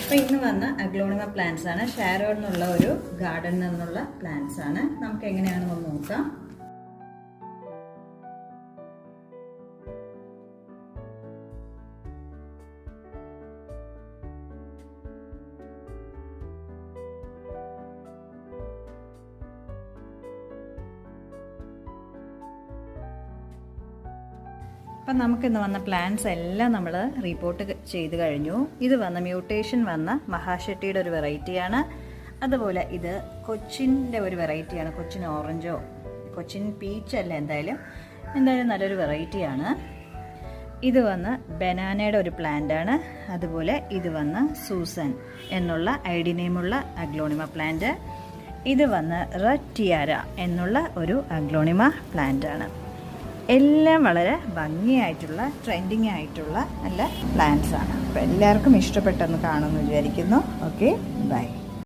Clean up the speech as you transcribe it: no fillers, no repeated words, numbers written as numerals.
അപ്പോൾ ഇന്ന് വന്ന അഗ്ലോണിമ പ്ലാന്റ്സ് ആണ്. ഷാരോൺ എന്നുള്ള ഒരു ഗാർഡനിൽ നിന്നുള്ള പ്ലാന്റ്സ് ആണ്. നമുക്ക് എങ്ങനെയാണെന്ന് നോക്കാം. അപ്പം നമുക്കിന്ന് വന്ന പ്ലാന്റ്സ് എല്ലാം നമ്മൾ റിപ്പോർട്ട് ചെയ്ത് കഴിഞ്ഞു. ഇത് വന്ന മ്യൂട്ടേഷൻ വന്ന മഹാശെട്ടിയുടെ ഒരു വെറൈറ്റിയാണ്. അതുപോലെ ഇത് കൊച്ചിൻ്റെ ഒരു വെറൈറ്റിയാണ്. കൊച്ചിൻ ഓറഞ്ചോ കൊച്ചിൻ പീച്ച് അല്ല, എന്തായാലും നല്ലൊരു വെറൈറ്റിയാണ്. ഇത് വന്ന് ബനാനയുടെ ഒരു പ്ലാന്റാണ്. അതുപോലെ ഇത് വന്ന് സൂസൻ എന്നുള്ള ഐഡി നെയിമുള്ള അഗ്ലോണിമ പ്ലാന്റ്. ഇത് വന്ന് റെഡ് ടിയാര എന്നുള്ള ഒരു അഗ്ലോണിമ പ്ലാന്റാണ്. എല്ലാം വളരെ ഭംഗിയായിട്ടുള്ള ട്രെൻഡിങ് ആയിട്ടുള്ള നല്ല പ്ലാന്റ്സ് ആണ്. അപ്പോൾ എല്ലാവർക്കും ഇഷ്ടപ്പെട്ടെന്ന് കാണുമെന്ന് വിചാരിക്കുന്നു. Okay, by.